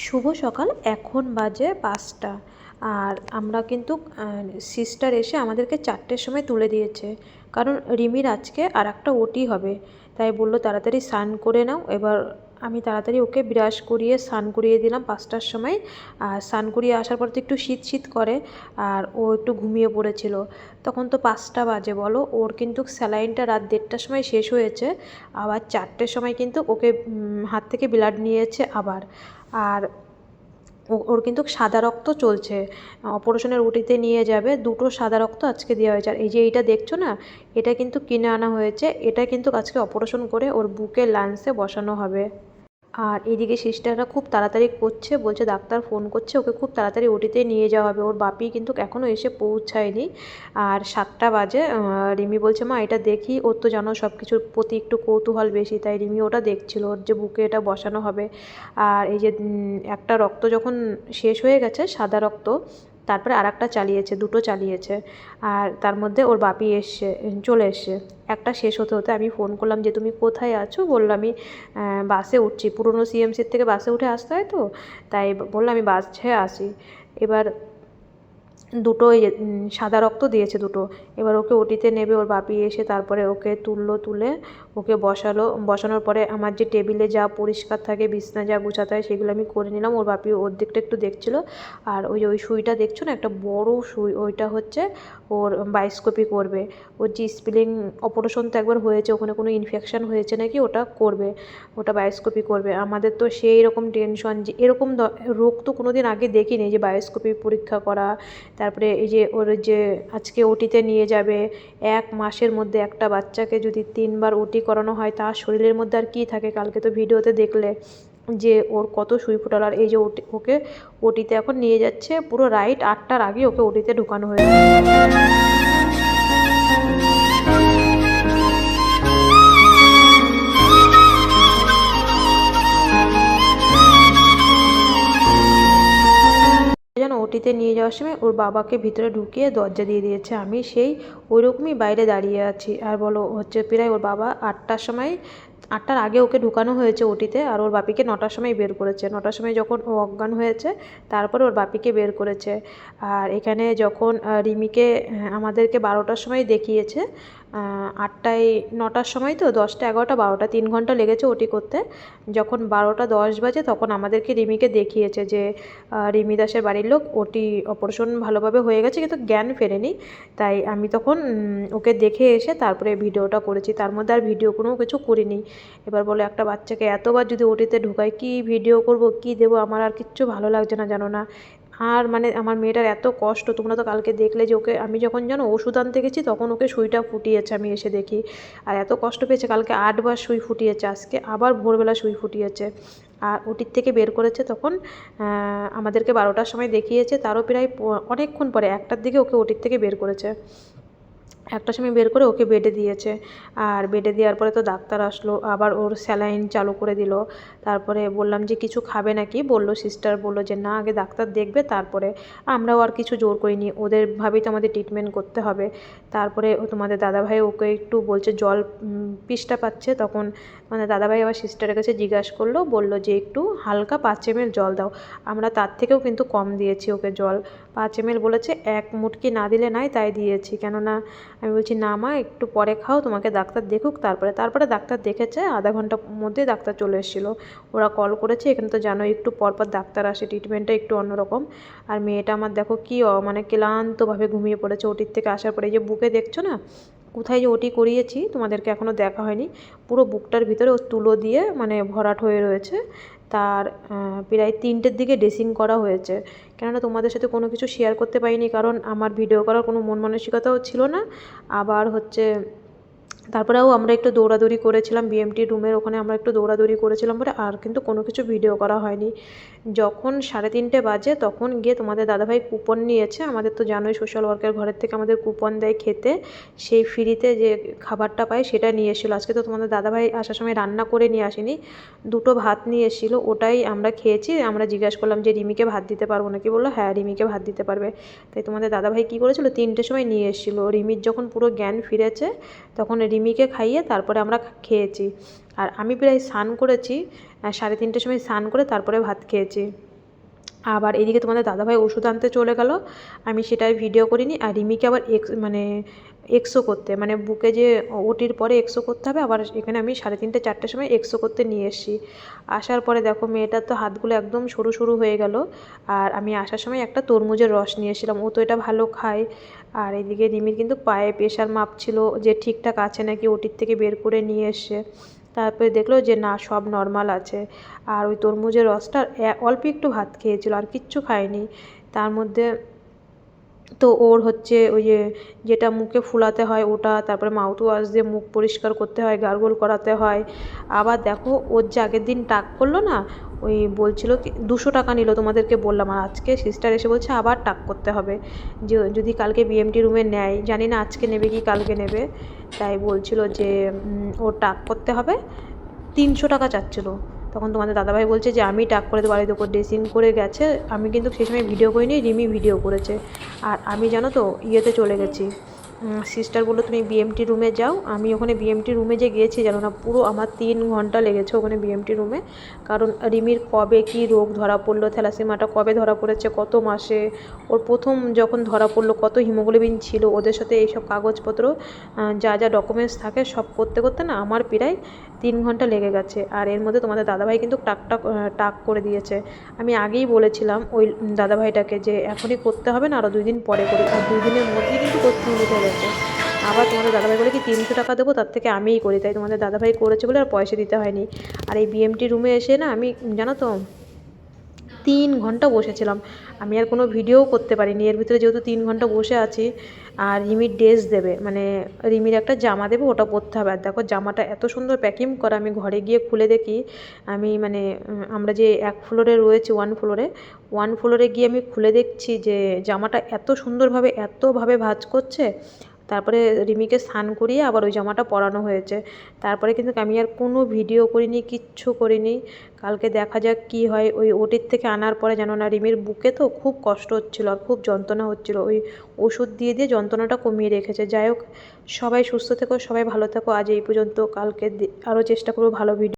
শুভ সকাল। এখন বাজে 5টা। আর আমরা কিন্তু সিস্টার এসে আমাদেরকে 4টের সময় তুলে দিয়েছে, কারণ রিমির আজকে আর একটা ওটি হবে। তাই বললো তাড়াতাড়ি স্নান করে নাও। এবার আমি তাড়াতাড়ি ওকে ব্রাশ করিয়ে স্নান করিয়ে দিলাম 5টার সময়। আর স্নান করিয়ে আসার পর তো একটু শীত শীত করে, আর ও একটু ঘুমিয়ে পড়েছিল। তখন তো 5টা বাজে বলো, ওর কিন্তু স্যালাইনটা রাত 1:30টার সময় শেষ হয়েছে। আবার 4টের সময় কিন্তু ওকে হাত থেকে ব্লাড নিয়েছে আবার। আর ওর কিন্তু সাদা রক্ত চলছে, অপারেশনের ওটিতে নিয়ে যাবে। 2টো সাদা রক্ত আজকে দেওয়া হয়েছে। আর এই যে এইটা দেখছো না, এটা কিন্তু কিনে আনা হয়েছে। এটা কিন্তু আজকে অপারেশন করে ওর বুকে লাংসে বসানো হবে। আর এইদিকে সিস্টাররা খুব তাড়াতাড়ি করছে, বলছে ডাক্তার ফোন করছে, ওকে খুব তাড়াতাড়ি ওটিতে নিয়ে যাওয়া হবে। ওর বাপি কিন্তু এখনও এসে পৌঁছায়নি। আর 7টা বাজে। রিমি বলছে মা এটা দেখি। ওর তো জানো সব কিছুর প্রতি একটু কৌতূহল বেশি, তাই রিমি ওটা দেখছিল, ওর যে বুকে এটা বসানো হবে। আর এই যে একটা রক্ত যখন শেষ হয়ে গেছে সাদা রক্ত, তারপরে আর একটা চালিয়েছে, 2টো চালিয়েছে। আর তার মধ্যে ওর বাপি চলে এসছে। একটা শেষ হতে হতে আমি ফোন করলাম যে তুমি কোথায় আছো। বললো আমি বাসে উঠছি, পুরনো সিএমসির থেকে বাসে উঠে আসতে হয় তো, তাই বললো আমি বাসে আসি। এবার 2টো সাদা রক্ত দিয়েছে 2টো। এবার ওকে ওটিতে নেবে। ওর বাপি এসে তারপরে ওকে তুলে ওকে বসানোর পরে আমার যে টেবিলে যা পরিষ্কার থাকে, বিছনা যা গুছাতে হয় সেগুলো আমি করে নিলাম। ওর বাপি ওর দিকটা একটু দেখছিল। আর ওই সুইটা দেখছো না, একটা বড় সুই, ওইটা হচ্ছে ওর বায়োস্কোপি করবে। ওর যে স্প্লিন অপারেশন তো একবার হয়েছে, ওখানে কোনো ইনফেকশন হয়েছে নাকি, ওটা করবে, ওটা বায়োস্কোপি করবে। আমাদের তো সেই রকম টেনশন যে এরকম রোগ তো কোনো দিন আগে দেখিনি, যে বায়োস্কোপি পরীক্ষা করা। তারপরে এই যে ওর যে আজকে ওটিতে নিয়ে যাবে, 1 মাসের মধ্যে একটা বাচ্চাকে যদি 3বার ওটি করানো হয়, তার শরীরের মধ্যে আর কী থাকে। কালকে তো ভিডিওতে দেখলে যে ওর কত সুই ফুটাল। আর এই যে ওকে ওটিতে এখন নিয়ে যাচ্ছে, পুরো রাইট 8টার আগে ওকে ওটিতে ঢুকানো হয়েছে। যেন ওটিতে নিয়ে যাওয়ার সময় ওর বাবাকে ভিতরে ঢুকিয়ে দরজা দিয়ে দিয়েছে। আমি সেই ওইরকমই বাইরে দাঁড়িয়ে আছি। আর বলো হচ্ছে প্রায় ওর বাবা 8টার আগে ওকে ঢুকানো হয়েছে ওটিতে। আর ওর বাপিকে 9টার সময় বের করেছে। 9টার সময় যখন ও অজ্ঞান হয়েছে, তারপরে ওর বাপিকে বের করেছে। আর এখানে যখন রিমিকে আমাদেরকে 12টার সময় দেখিয়েছে, 9টার সময় তো 10টা 11টা 12টা 3 ঘন্টা লেগেছে ওটি করতে। যখন 12টা 10 বাজে তখন আমাদেরকে রিমিকে দেখিয়েছে যে রিমি দাসের বাড়ির লোক ওটি অপারেশন ভালোভাবে হয়ে গেছে, কিন্তু জ্ঞান ফেরেনি। তাই আমি তখন ওকে দেখে এসে তারপরে ভিডিওটা করেছি। তার মধ্যে আর ভিডিও কোনো কিছু করিনি। এবার বলে একটা বাচ্চাকে এতবার যদি ওটিতে ঢুকাই, কী ভিডিও করব, কী দেবো, আমার আর কিচ্ছু ভালো লাগছে না জানো না। আর মানে আমার মেয়েটার এত কষ্ট, তোমরা তো কালকে দেখলে যে ওকে আমি যখন জানো ওষুধ আনতে গেছি, তখন ওকে সুইটা ফুটিয়েছে, আমি এসে দেখি। আর এত কষ্ট পেয়েছে, কালকে 8বার সুই ফুটিয়েছে, আজকে আবার ভোরবেলা সুই ফুটিয়েছে। আর ওটির থেকে বের করেছে তখন আমাদেরকে 12টার সময় দেখিয়েছে, তারও প্রায় অনেকক্ষণ পরে 1টার দিকে ওকে ওটির থেকে বের করেছে। 1টার সময় বের করে ওকে বেডে দিয়েছে। আর বেডে দেওয়ার পরে তো ডাক্তার আসলো, আবার ওর স্যালাইন চালু করে দিল। তারপরে বললাম যে কিছু খাবে নাকি, বললো সিস্টার বললো যে না, আগে ডাক্তার দেখবে তারপরে। আমরাও আর কিছু জোর করিনি, ওদের ভাবেই তো আমাদের ট্রিটমেন্ট করতে হবে। তারপরে তোমাদের দাদাভাই ওকে একটু বলছে জল পিষ্টা পাচ্ছে, তখন মানে দাদাভাই আবার সিস্টারের কাছে জিজ্ঞাসা করলো, বললো যে একটু হালকা 5 ml জল দাও। আমরা তার থেকেও কিন্তু কম দিয়েছি ওকে জল। 5 ml বলেছে, 1 মুটকি না দিলে নাই, তাই দিয়েছি। কেননা আমি বলছি না মা, একটু পরে খাও, তোমাকে ডাক্তার দেখুক তারপরে ডাক্তার দেখেছে। আধা ঘন্টার মধ্যেই ডাক্তার চলে এসেছিলো। ওরা কল করেছে, এখানে তো জানো একটু পরপর ডাক্তার আসে, ট্রিটমেন্টটা একটু অন্যরকম। আর মেয়েটা আমার দেখো কি মানে ক্লান্তভাবে ঘুমিয়ে পড়েছে ওটির থেকে আসার পরে। এই যে বুকে দেখছো না, কোথায় যে ওটি করিয়েছি তোমাদেরকে এখনও দেখা হয়নি, পুরো বুকটার ভিতরে ও তুলো দিয়ে মানে ভরাট হয়ে রয়েছে। তার প্রায় 3টের দিকে ড্রেসিং করা হয়েছে। কেননা তোমাদের সাথে কোনো কিছু শেয়ার করতে পারিনি, কারণ আমার ভিডিও করার কোনো মন মানসিকতাও ছিল না। আবার হচ্ছে তারপরেও আমরা একটু দৌড়াদৌড়ি করেছিলাম, বিএমটি রুমের ওখানে আমরা একটু দৌড়াদৌড়ি করেছিলাম বলে আর কিন্তু কোনো কিছু ভিডিও করা হয়নি। যখন 3:30 বাজে তখন গিয়ে তোমাদের দাদাভাই কুপন নিয়েছে। আমাদের তো জানোই সোশ্যাল ওয়ার্কের ঘরের থেকে আমাদের কুপন দেয় খেতে, সেই ফ্রিতে যে খাবারটা পাই সেটা নিয়ে এসেছিলো। আজকে তো তোমাদের দাদাভাই আসার সময় রান্না করে নিয়ে আসেনি, 2টো ভাত নিয়ে এসেছিলো, ওটাই আমরা খেয়েছি। আমরা জিজ্ঞাসা করলাম যে রিমিকে ভাত দিতে পারবো নাকি, বললো হ্যাঁ রিমিকে ভাত দিতে পারবে। তাই তোমাদের দাদাভাই কী করেছিল, 3টের সময় নিয়ে এসেছিলো। রিমির যখন পুরো জ্ঞান ফিরেছে তখন রিমিকে খাইয়ে তারপরে আমরা খেয়েছি। আর আমি প্রায় স্নান করেছি 3:30টার সময়, স্নান করে তারপরে ভাত খেয়েছি। আবার এদিকে তোমাদের দাদাভাই ওষুধ আনতে চলে গেল, আমি সেটাই ভিডিও করিনি। আর রিমিকে আবার এক্সো করতে, মানে বুকে যে ওটির পরে এক্সো করতে হবে, আবার এখানে আমি 3:30 4টের সময় এক্সো করতে নিয়ে এসেছি। আসার পরে দেখো মেয়েটার তো হাতগুলো একদম সরু সরু হয়ে গেল। আর আমি আসার সময় একটা তরমুজের রস নিয়ে এসেছিলাম, ও তো এটা ভালো খায়। আর এদিকে রিমির কিন্তু পায়ে প্রেশার মাপছিল যে ঠিকঠাক আছে নাকি, ওটির থেকে বের করে নিয়ে এসে তারপরে দেখলো যে না, সব নর্মাল আছে। আর ওই তরমুজের রসটা অল্প একটু ভাত খেয়েছিল, আর কিচ্ছু খায়নি। তার মধ্যে তো ওর হচ্ছে ওই যেটা মুখে ফুলাতে হয় ওটা, তারপরে মাউথ ওয়াশ দিয়ে মুখ পরিষ্কার করতে হয়, গার্গল করাতে হয়। আবার দেখো ওর যে আগের দিন টাক করলো না, ওই বলছিল কি 200 টাকা নিল, তোমাদেরকে বললাম। আর আজকে সিস্টার এসে বলছে আবার টাক করতে হবে, যে যদি কালকে বিএমটি রুমে নেয়, জানি না আজকে নেবে কি কালকে নেবে। তাই বলছিল যে ওর টাক করতে হবে, 300 টাকা চাচ্ছিলো। তখন তোমাদের দাদাভাই বলছে যে আমি টাক করে দেবো, বাড়ির ওপর ড্রেসিং করে গেছে। আমি কিন্তু সেই সময় ভিডিও করিনি, রিমি ভিডিও করেছে। আর আমি জানো তো ইয়েতে চলে গেছি, সিস্টার বললো তুমি বিএমটি রুমে যাও। আমি ওখানে বিএমটি রুমে যে গিয়েছি জানো না, পুরো আমার 3 ঘন্টা লেগেছে ওখানে বিএমটি রুমে। কারণ রিমির কবে কি রোগ ধরা পড়লো, থ্যালাসেমিয়াটা কবে ধরা পড়েছে, কত মাসে, ওর প্রথম যখন ধরা পড়লো কত হিমোগ্লোবিন ছিল, ওদের সাথে এইসব কাগজপত্র যা যা ডকুমেন্টস থাকে সব করতে করতে না আমার প্রায় 3 ঘন্টা লেগে গেছে। আর এর মধ্যে তোমাদের দাদাভাই কিন্তু টাক করে দিয়েছে। আমি আগেই বলেছিলাম ওই দাদাভাইটাকে যে এখনই করতে হবে না, আরও 2 দিন পরে করি। আর 2 দিনের মধ্যেই কিন্তু করতে উঠে গেছে। আবার তোমাদের দাদাভাই বলে কি 300 টাকা দেবো, তার থেকে আমিই করি। তাই তোমাদের দাদাভাই করেছে বলে আর পয়সা দিতে হয়নি। আর এই বিএমটি রুমে এসে না আমি জানো তো 3 ঘন্টা বসেছিলাম। আমি আর কোনো ভিডিও করতে পারিনি এর ভিতরে, যেহেতু 3 ঘন্টা বসে আছি। আর রিমির ড্রেস দেবে, মানে রিমির একটা জামা দেবে, ওটা পরতে হবে। আর দেখো জামাটা এত সুন্দর প্যাকিং করা, আমি ঘরে গিয়ে খুলে দেখি। আমি মানে আমরা যে 1 ফ্লোরে রয়েছি, 1 ফ্লোরে গিয়ে আমি খুলে দেখছি যে জামাটা এত সুন্দরভাবে এতভাবে ভাঁজ করছে। তারপরে রিমিকে স্নান করিয়ে আবার ওই জামাটা পরানো হয়েছে। তারপরে কিন্তু আমি আর কোনো ভিডিও করিনি, কিচ্ছু করিনি। কালকে দেখা যাক কী হয়। ওই ওটির থেকে আনার পরে জানো না, রিমির বুকে তো খুব কষ্ট হচ্ছিলো আর খুব যন্ত্রণা হচ্ছিলো, ওই ওষুধ দিয়ে দিয়ে যন্ত্রণাটা কমিয়ে রেখেছে। যাই হোক, সবাই সুস্থ থেকো, সবাই ভালো থেকো। আজ এই পর্যন্ত, কালকে আরও চেষ্টা করবো ভালো ভিডিও